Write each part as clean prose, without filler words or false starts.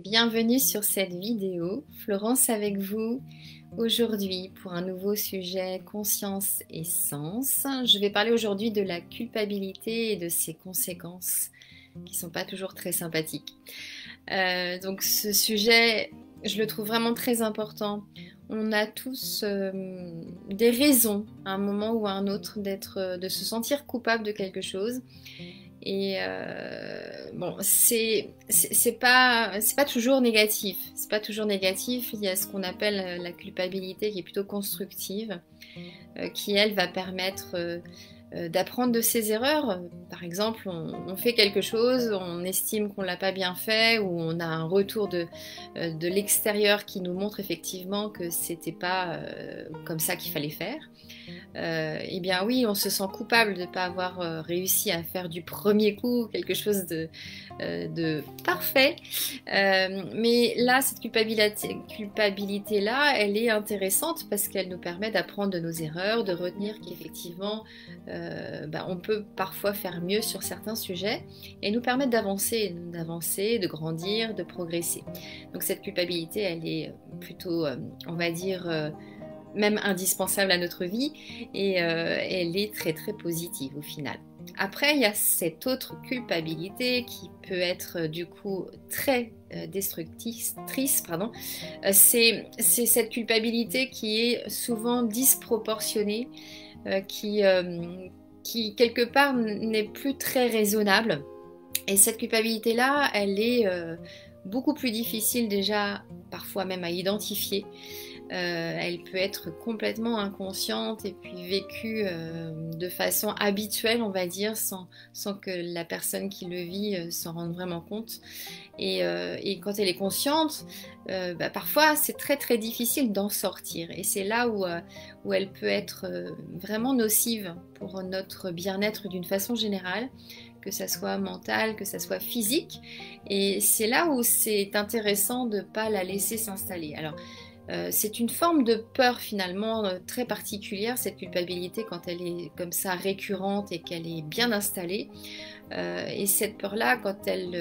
Bienvenue sur cette vidéo. Florence avec vous aujourd'hui pour un nouveau sujet conscience et sens. Je vais parler aujourd'hui de la culpabilité et de ses conséquences qui ne sont pas toujours très sympathiques. Donc ce sujet, je le trouve vraiment très important. On a tous des raisons à un moment ou à un autre de se sentir coupable de quelque chose. Et bon, c'est pas toujours négatif. C'est pas toujours négatif. Il y a ce qu'on appelle la culpabilité qui est plutôt constructive, qui elle va permettre d'apprendre de ses erreurs. Par exemple, on fait quelque chose, on estime qu'on l'a pas bien fait, ou on a un retour de l'extérieur qui nous montre effectivement que c'était pas comme ça qu'il fallait faire. Eh bien oui, on se sent coupable de ne pas avoir réussi à faire du premier coup quelque chose de parfait. Mais là, cette culpabilité-là, elle est intéressante parce qu'elle nous permet d'apprendre de nos erreurs, de retenir qu'effectivement, on peut parfois faire mieux sur certains sujets et nous permettre d'avancer, de grandir, de progresser. Donc cette culpabilité, elle est plutôt, on va dire, même indispensable à notre vie et elle est très très positive au final. Après, il y a cette autre culpabilité qui peut être du coup très destructrice, pardon. C'est cette culpabilité qui est souvent disproportionnée, qui quelque part n'est plus très raisonnable. Et cette culpabilité-là, elle est beaucoup plus difficile déjà, parfois même à identifier. Elle peut être complètement inconsciente et puis vécue de façon habituelle, on va dire, sans que la personne qui le vit s'en rende vraiment compte. Et quand elle est consciente, parfois c'est très très difficile d'en sortir. Et c'est là où elle peut être vraiment nocive pour notre bien-être d'une façon générale, que ça soit mental, que ça soit physique. Et c'est là où c'est intéressant de ne pas la laisser s'installer. Alors, c'est une forme de peur finalement très particulière, cette culpabilité, quand elle est comme ça récurrente et qu'elle est bien installée. Et cette peur-là, quand elle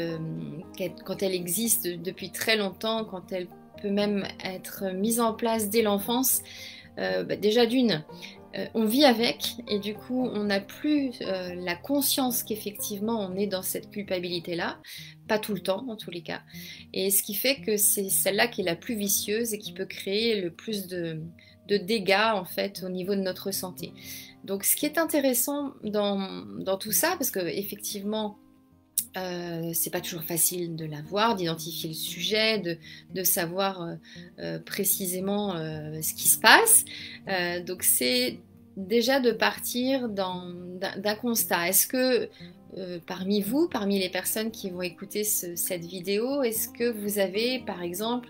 existe depuis très longtemps, quand elle peut même être mise en place dès l'enfance, déjà d'une, on vit avec et du coup on n'a plus la conscience qu'effectivement on est dans cette culpabilité-là, pas tout le temps en tous les cas, et ce qui fait que c'est celle-là qui est la plus vicieuse et qui peut créer le plus de dégâts en fait au niveau de notre santé. Donc ce qui est intéressant dans tout ça, parce que effectivement c'est pas toujours facile de la voir, d'identifier le sujet, de savoir précisément ce qui se passe. Donc c'est déjà de partir d'un constat. Est-ce que parmi vous, parmi les personnes qui vont écouter cette vidéo, est-ce que vous avez par exemple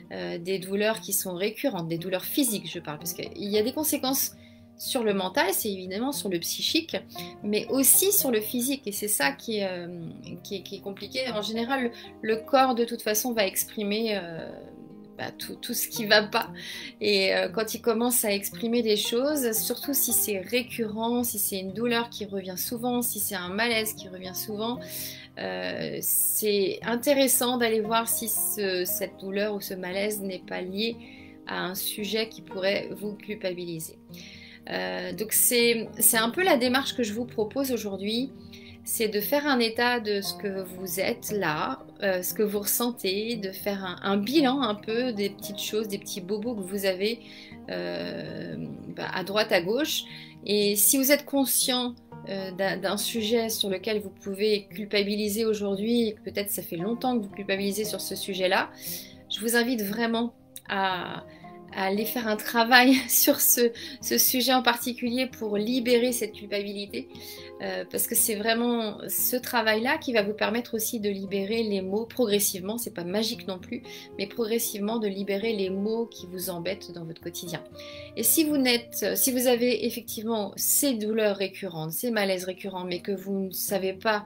des douleurs qui sont récurrentes, des douleurs physiques je parle, parce qu'il y a des conséquences sur le mental, c'est évidemment sur le psychique, mais aussi sur le physique, et c'est ça qui est compliqué. En général, le corps, de toute façon, va exprimer tout ce qui ne va pas. Et quand il commence à exprimer des choses, surtout si c'est récurrent, si c'est une douleur qui revient souvent, si c'est un malaise qui revient souvent, c'est intéressant d'aller voir si cette douleur ou ce malaise n'est pas lié à un sujet qui pourrait vous culpabiliser. Donc c'est un peu la démarche que je vous propose aujourd'hui, c'est de faire un état de ce que vous êtes là, ce que vous ressentez, de faire un bilan un peu des petites choses, des petits bobos que vous avez à droite, à gauche. Et si vous êtes conscient d'un sujet sur lequel vous pouvez culpabiliser aujourd'hui, et que peut-être ça fait longtemps que vous culpabilisez sur ce sujet-là, je vous invite vraiment à aller faire un travail sur ce sujet en particulier pour libérer cette culpabilité, parce que c'est vraiment ce travail-là qui va vous permettre aussi de libérer les mots progressivement, c'est pas magique non plus, mais progressivement de libérer les mots qui vous embêtent dans votre quotidien. Et si vous avez effectivement ces douleurs récurrentes, ces malaises récurrents, mais que vous ne savez pas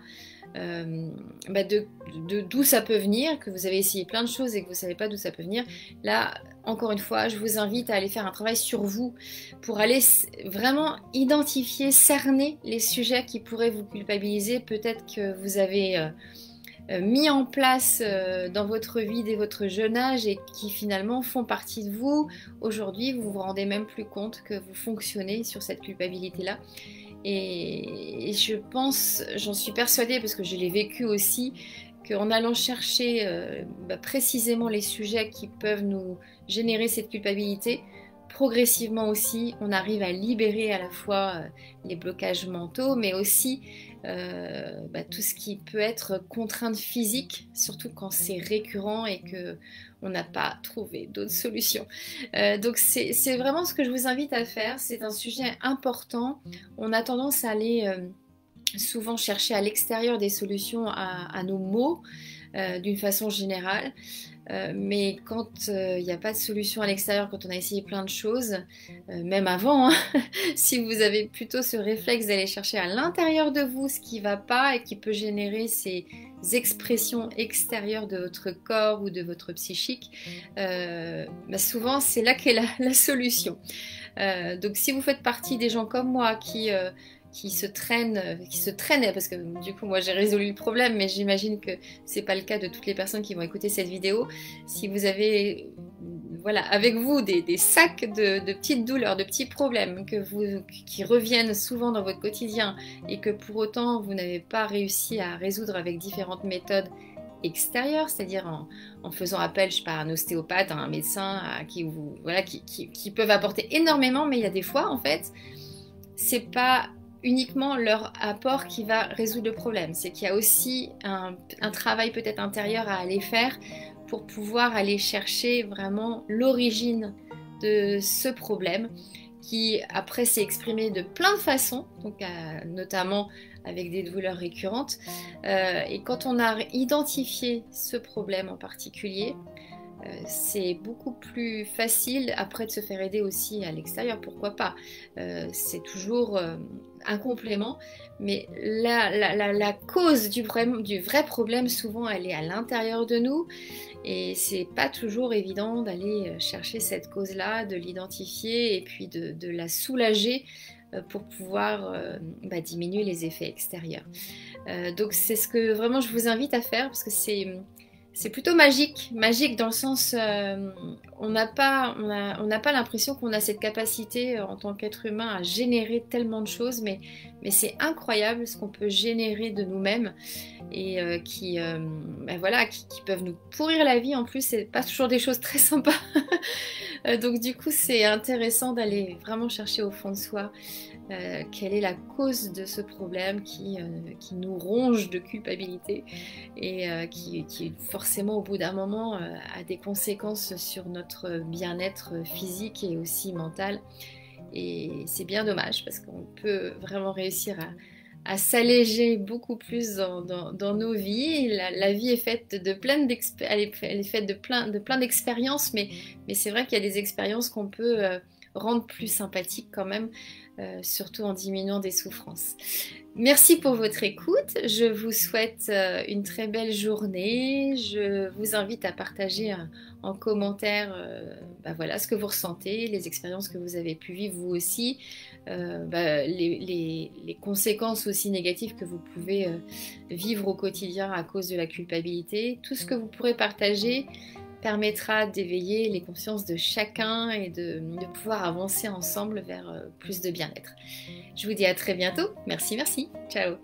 d'où ça peut venir, que vous avez essayé plein de choses et que vous ne savez pas d'où ça peut venir, là, encore une fois, je vous invite à aller faire un travail sur vous pour aller vraiment identifier, cerner les sujets qui pourraient vous culpabiliser. Peut-être que vous avez mis en place dans votre vie dès votre jeune âge et qui finalement font partie de vous. Aujourd'hui, vous vous rendez même plus compte que vous fonctionnez sur cette culpabilité-là. Et je pense, j'en suis persuadée parce que je l'ai vécu aussi, qu'en allant chercher précisément les sujets qui peuvent nous générer cette culpabilité, progressivement aussi, on arrive à libérer à la fois les blocages mentaux, mais aussi tout ce qui peut être contrainte physique, surtout quand c'est récurrent et que on n'a pas trouvé d'autres solutions. Donc c'est vraiment ce que je vous invite à faire. C'est un sujet important. On a tendance à aller souvent chercher à l'extérieur des solutions à nos maux d'une façon générale. Mais quand il n'y a pas de solution à l'extérieur, quand on a essayé plein de choses, même avant, hein, si vous avez plutôt ce réflexe d'aller chercher à l'intérieur de vous ce qui ne va pas et qui peut générer ces expressions extérieures de votre corps ou de votre psychique, souvent c'est là qu'est la solution. Donc si vous faites partie des gens comme moi qui se traînent, parce que du coup moi j'ai résolu le problème, mais j'imagine que c'est pas le cas de toutes les personnes qui vont écouter cette vidéo. Si vous avez avec vous des sacs de petites douleurs, de petits problèmes qui reviennent souvent dans votre quotidien et que pour autant vous n'avez pas réussi à résoudre avec différentes méthodes extérieures, c'est-à-dire en faisant appel, je sais pas, à un ostéopathe, à un médecin, qui peuvent apporter énormément, mais il y a des fois en fait, c'est pas uniquement leur apport qui va résoudre le problème. C'est qu'il y a aussi un travail peut-être intérieur à aller faire pour pouvoir aller chercher vraiment l'origine de ce problème qui après s'est exprimé de plein de façons, donc notamment avec des douleurs récurrentes. Et quand on a identifié ce problème en particulier, c'est beaucoup plus facile après de se faire aider aussi à l'extérieur, pourquoi pas. C'est toujours un complément, mais la cause du vrai problème, souvent, elle est à l'intérieur de nous, et c'est pas toujours évident d'aller chercher cette cause-là, de l'identifier et puis de la soulager pour pouvoir diminuer les effets extérieurs. Donc c'est ce que vraiment je vous invite à faire, parce que c'est plutôt magique dans le sens, on n'a pas l'impression qu'on a cette capacité en tant qu'être humain à générer tellement de choses, mais c'est incroyable ce qu'on peut générer de nous-mêmes et qui peuvent nous pourrir la vie en plus, c'est pas toujours des choses très sympas. Donc du coup c'est intéressant d'aller vraiment chercher au fond de soi quelle est la cause de ce problème qui nous ronge de culpabilité et qui forcément au bout d'un moment a des conséquences sur notre bien-être physique et aussi mental. Et c'est bien dommage parce qu'on peut vraiment réussir à s'alléger beaucoup plus dans nos vies. La vie est faite de plein d'expériences, mais c'est vrai qu'il y a des expériences qu'on peut rendre plus sympathiques quand même, surtout en diminuant des souffrances. Merci pour votre écoute, je vous souhaite une très belle journée, je vous invite à partager en commentaire ce que vous ressentez, les expériences que vous avez pu vivre vous aussi, les conséquences aussi négatives que vous pouvez vivre au quotidien à cause de la culpabilité. Tout ce que vous pourrez partager permettra d'éveiller les consciences de chacun et de pouvoir avancer ensemble vers plus de bien-être. Je vous dis à très bientôt. Merci, ciao.